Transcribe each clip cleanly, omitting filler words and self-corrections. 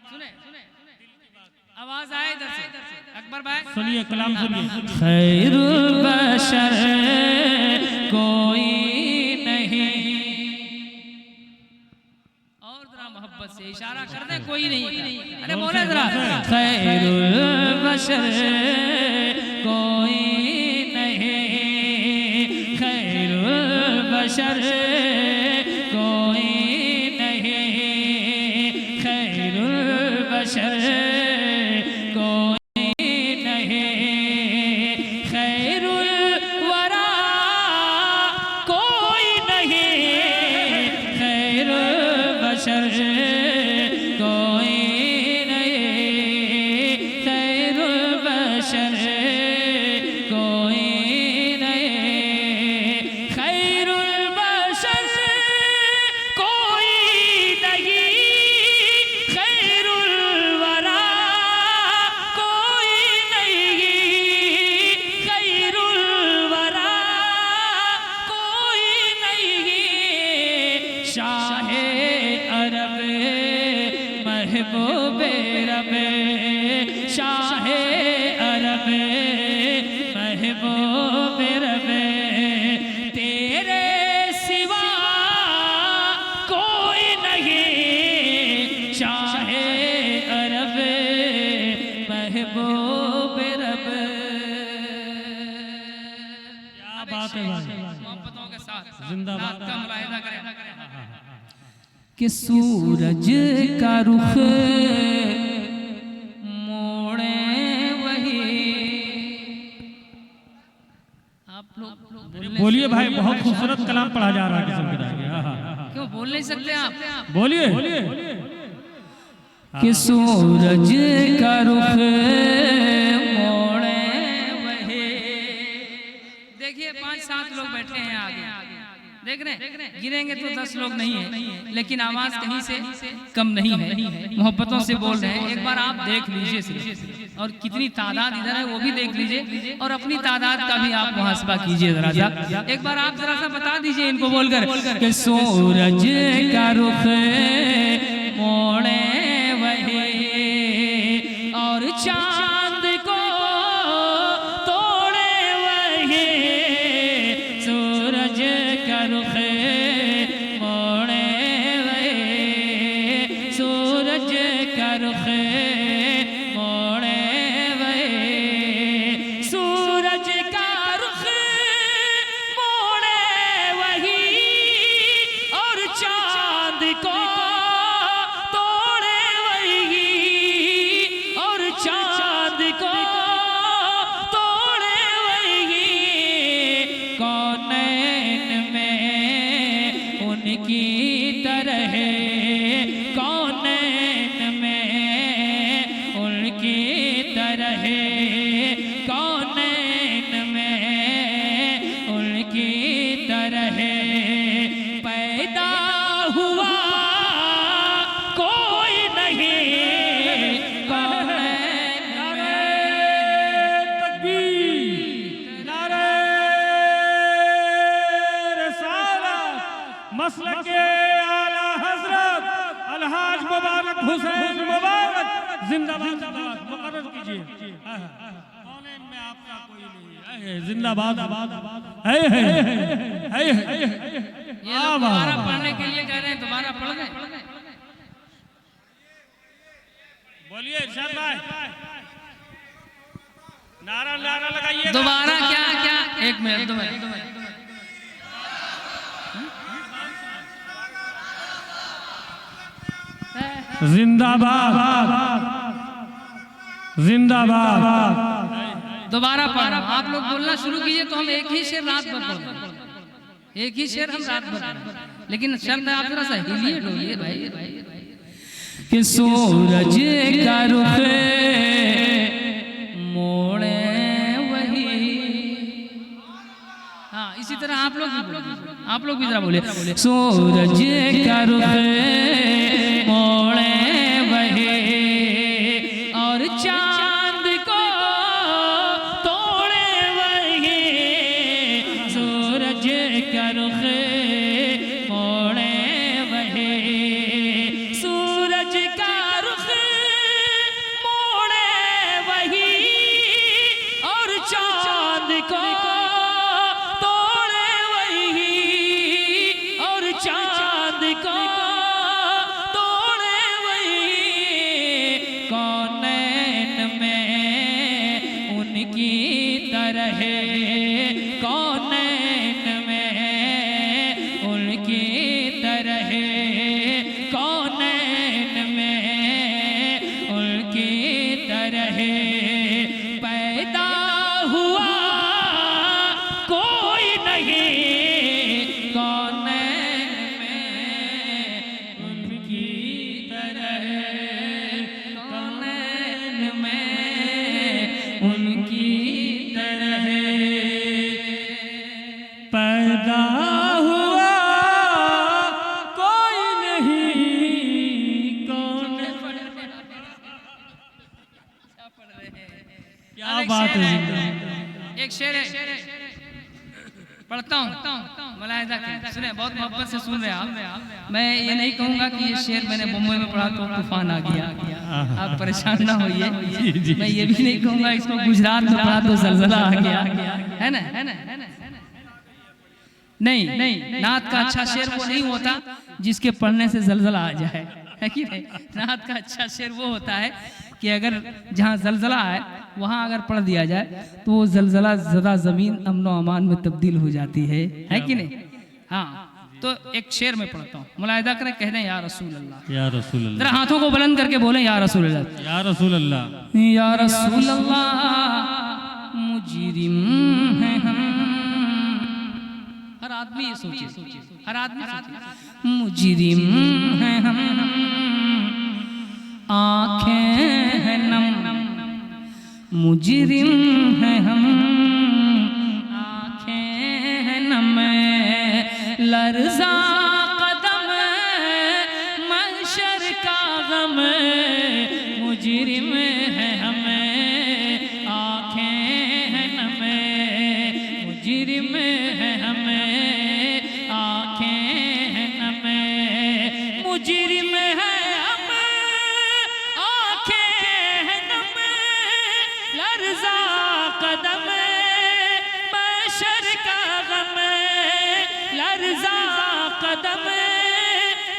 सुने आवाज आए इधर से अकबर भाई सुनिए कलाम सुनिए। खैरुल बशर कोई नहीं, और जरा मोहब्बत से इशारा कर दे कोई नहीं। अरे बोले जरा खैरुल बशर कोई नहीं, खैरुल बशर कोई नहीं, खैरुल बशर कोई नहीं, खैरुल वरा कोई नहीं, खैरुल बशर कोई नहीं, खैरुल बशर कोई नहीं, खैरुल बशर कोई नहीं, खैरुल वरा कोई नहीं, खैरुल वरा कोई नहीं, शाहे अरब महबूबे रब, शाहे अरब महबूबे रब, तेरे सिवा कोई नहीं, शाहे अरब महबूबे रब। क्या बात है भाई, मोहब्बतों के साथ जिंदाबाद। नात का मुलाहिजा करें कि सूरज का रुख मोड़े वही। आप लोग बोलिए भाई, बहुत खूबसूरत कलाम पढ़ा जा रहा है किस्म के। क्यों बोल नहीं सकते आप? बोलिए। कि सूरज का रुख मोड़े वही। देखिए 5-7 लोग बैठे हैं आगे, देख रहे हैं, गिनेंगे तो 10 लोग नहीं है, लेकिन आवाज कहीं से कम नहीं है, मोहब्बतों से बोल रहे हैं। एक बार आप देख लीजिए सिर्फ, और कितनी तादाद इधर है वो भी देख लीजिए, और अपनी तादाद का भी आप मुहासबा कीजिए जरा सा। एक बार आप जरा सा बता दीजिए इनको बोलकर कि सूरज का रुख मोड़े वही, और चांद को तोड़े वही, सूरज का रुख मोड़े वही, सूरज का रुख मोड़े वही, सूरज का रुख मोड़े वही, और चांद को तोड़े वही, और चांद को तोड़े वही, कौनैन में उनकी तरह, कौनैन में उनकी तरह, कौनैन में उनकी तरह पैदा हुआ कोई नहीं, कौनैन में। नारे रिसालत, मसलके आला हजरत अलहाज मुबारक हुसैन मुबारक जिंदाबाद। मुकर्रर कीजिए। कौनैन में आपका कोई नहीं है, जिंदाबाद। है ये लोग दोबारा पढ़ने के लिए कह रहे हैं, दोबारा पढ़ गए। बोलिए इरशाद भाई, नारा लगाइए। दोबारा क्या क्या? एक मिनट, 2 मिनट। जिंदाबाद, जिंदाबाद। दोबारा पढ़। आप लोग बोलना शुरू कीजिए तो हम एक ही शेर रात भर पढ़, एक ही शेर हम रात भर, लेकिन शब्द आप जरा सा हिलिए डोलिए भाई। कि सूरज का रुख मोड़े वही। हाँ, इसी तरह आप लोग भी बोलिए, आप लोग भी जरा बोले सूरज का रुख मोड़े वही, और चांद को तोड़े वही, सूरज का रुख मोड़े वही, सूरज कौनैन में उनकी तरह पैदा हुआ कोई नहीं कौन। क्या बात है जिंदगी। एक शेर है पढ़ता हूँ मुलाहिदा के सुने, बहुत मोहब्बत से सुन रहे आप। मैं ये नहीं कहूँगा कि ये शेर मैंने मुंबई में पढ़ा तो तूफान आ गया, आप परेशान ना होइए। मैं ये भी नहीं कहूँगा इसको गुजरात में पढ़ा तो जलजला आ गया, है ना। नहीं, नात का अच्छा शेर वो नहीं होता जिसके पढ़ने से जलजला आ जाए, है कि नहीं। नात का अच्छा शेर वो होता है कि अगर जहाँ जलजला है वहाँ अगर पढ़ दिया जाए तो वो जलजला ज़दा ज़मीन अमन अमान में तब्दील हो जाती है कि नहीं। हाँ, तो एक शेर में पढ़ता हूँ, मुलाहिदा करें, कह दें या रसूल अल्लाह। या रसूल अल्लाह। जरा हाथों को बुलंद करके बोलें या रसूल अल्लाह। या रसूल अल्लाह। या रसूल अल्लाह मुजरिम है हम। हर आदमी ये सोचे, हर आदमी सोचे मुजरिम है हम, आँखें हैं नम, मुजरिम है हम, आँखें हैं नम, लर्ज़ा कदम महशर का गम, मुजरिम है हम, आँखें हैं नम, मुजरिम है हम, आँखें हैं नम, मुजरिम है हम, आँखें हैं नम, लर्ज़ा कदम महशर का गम, लर्ज़ा कदम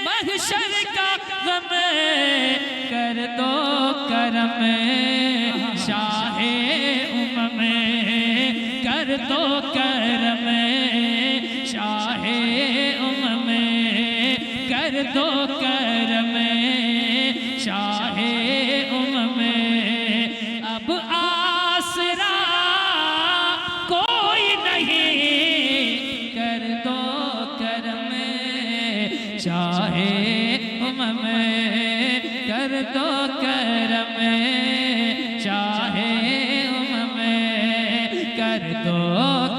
महशर का गम, कर दो करम शाहे उमम, कर दो करम शाहे उमम, कर दो करम शाहे उमम, अब आसरा कोई नहीं, कर दो करम शाहे उमम, कर दो करम शाहे उमम, कर दो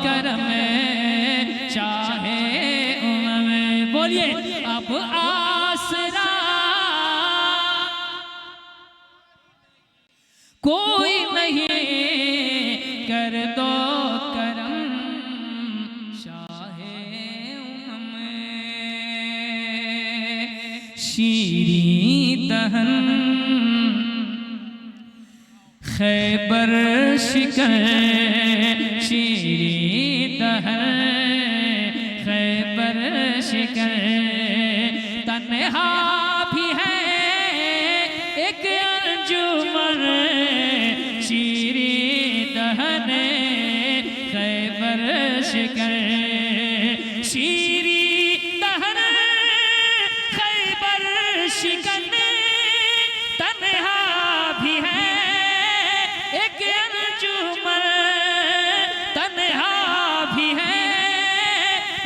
करम शाहे उमम। बोलिए अब आसरा कोई नहीं, कर दो करम शाहे उमम। शीरी दहन खैबर शिकन, शीरी दहन खैबर शिकन, तन्हा भी है एक अंजुमन, शीरी दहन खैबर शिकन, शीरी दहन खैबर शिकन, तन्हा भी है एक अंजुमन, तन्हा भी है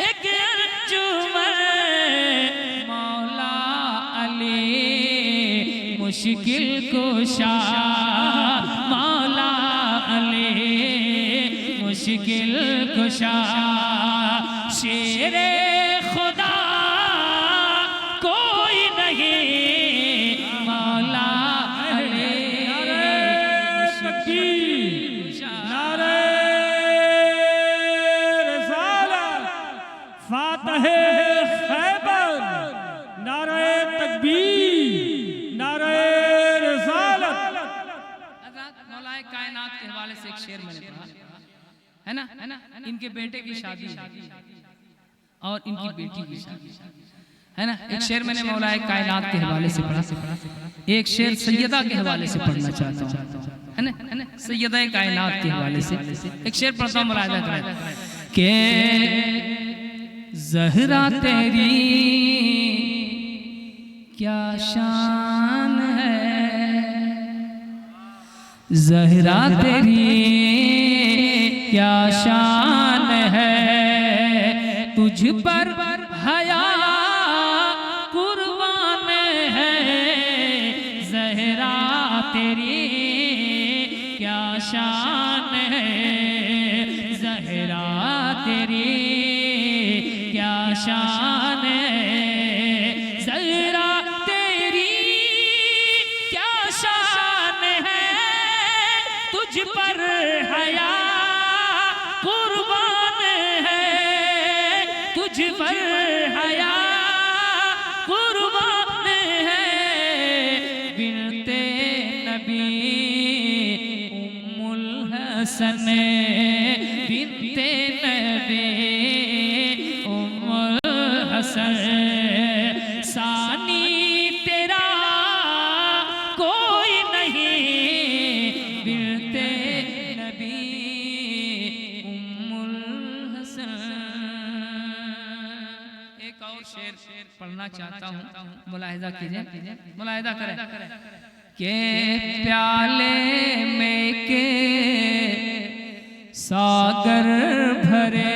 एक अंजुमन, मौला अली मुश्किल कुशा, मौला अली मुश्किल कुशा, शेरे खुदा कोई नहीं, मौला अली नारे रिसालत, फातहे खैबर, नारे तकबीर, नारे रिसालत। मौलाए कायनात के हवाले से एक शेर मैंने पढ़ा, है ना, इनके बेटे की शादी और इनकी बेटी की शादी, है ना। एक शेर मैंने मौलाए कायनात के हवाले से पढ़ा, एक शेर सैयदा के हवाले से पढ़ना चाहता हूँ, है ना, सैयदा कायनात के हवाले से एक शेर पढ़ता हूँ, मुलाहिदा करें कि ज़हरा तेरी क्या शान है, ज़हरा तेरी क्या शान है, तुझ पर हया कुर्बान है, तेरी क्या शान है, ज़हरा तेरी क्या शान है, ज़हरा तेरी क्या शान है, तुझ पर हया कुर्बान है, तुझ पर हया कुर्बान है, बिनते नबी उम्मुल हसन, बिनते नबी उम्मुल हसन, सानी तेरा कोई नहीं, बिनते नबी उम्मुल हसन। एक और शेर पढ़ना चाहता हूँ, मुलाहिजा कीजिए, मुलाहिजा करें के प्याले में के सागर भरे,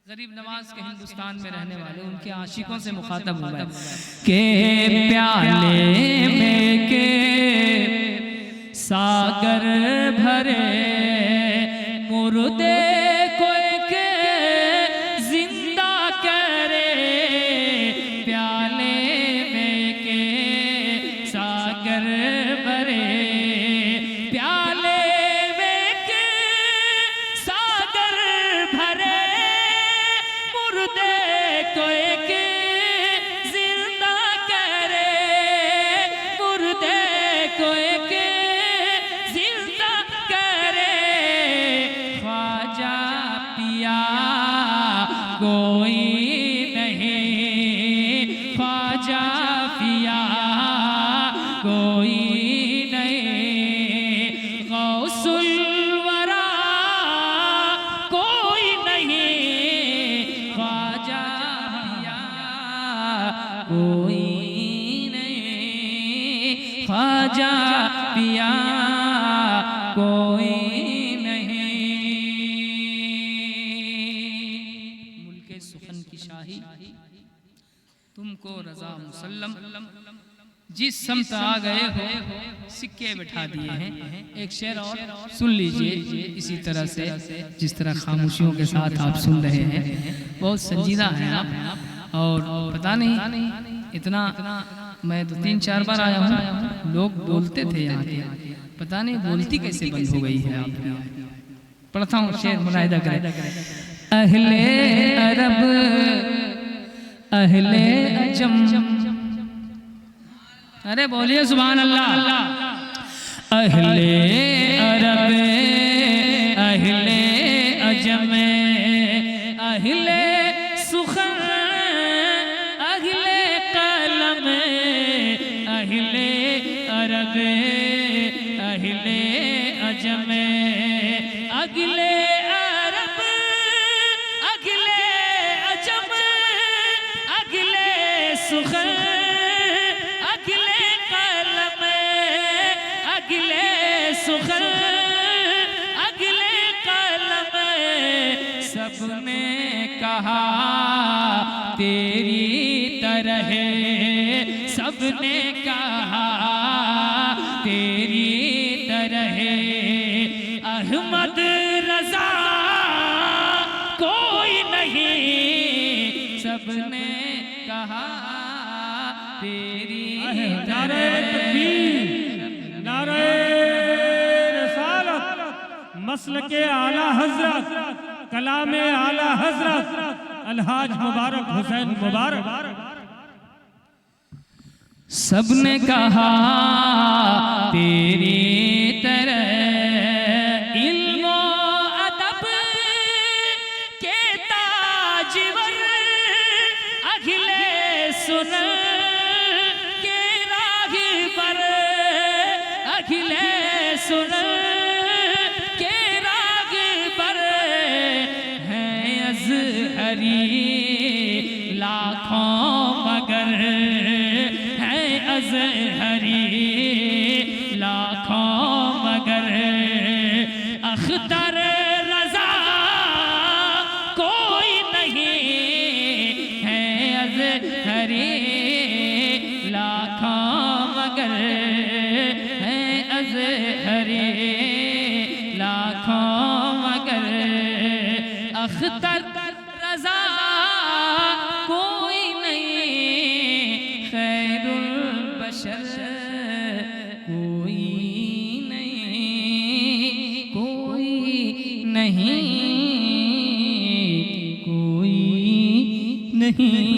गरीब नवाज के हिंदुस्तान में रहने वाले उनके आशिकों से मुखातब हुआ है के प्याले में के सागर भरे, मुर्दे को एक जिंदा करे, प्याले में के सागर भरे, प्याले में के सागर भरे, मुर्दे को एक जिंदा करे, मुर्दे को एक जिंदा करे, ख्वाजा पिया कोई नहीं, ख्वाजा पिया कोई नहीं, गौसुल वरा कोई नहीं, ख्वाजा पिया कोई नहीं, ख्वाजा पिया कोई नहीं। मुल्के सुखन की शाही तुमको रजा मुसल्लम, जिस समत आ गए हो सिक्के बिठा दिए हैं। एक शेर और सुन लीजिए इसी तरह से, जिस तरह खामोशियों के साथ आप सुन रहे हैं, बहुत संजीदा है आप। और पता नहीं इतना, मैं 2-3-4 बार आया हूँ, लोग बोलते थे यहाँ के, पता नहीं बोलती कैसे बंद हो गई है आपकी। पढ़ता हूँ शेर, मुलाहिदा करें। अहले अरब अहले अजम, अरे बोलिए सुभान अल्लाह। अहले अरब अहले अजम, अहले सुखन अहले कलम, अहले अरब अहले अजम, अगले अरब अगले अजम, अगले सुखन अगले कलम, अगले सुखन अगले कलम, सबने कहा तेरी तरह, सबने कहा तेरी तरह, अहमद रजा कोई नहीं, सबने कहा तेरी नारे तकबीर, नारे रिसालत, मसलके आला हजरत, कलामे आला हजरत अलहाज मुबारक हुसैन मुबारक। सबने कहा तेरी तरह, इल्म अदब के ताजवर अगले सुन के राह पर, अगले सुन के राग पर, है अज़हरी लाखों मगर, है अज़हरी लाखों मगर, अख्तर रजा कोई नहीं, है अज़हरी लाखों मगर। मगर है अज़हरी लाखों मगर अख्तर रज़ा कोई नहीं खैरुल बशर कोई नहीं कोई नहीं कोई नहीं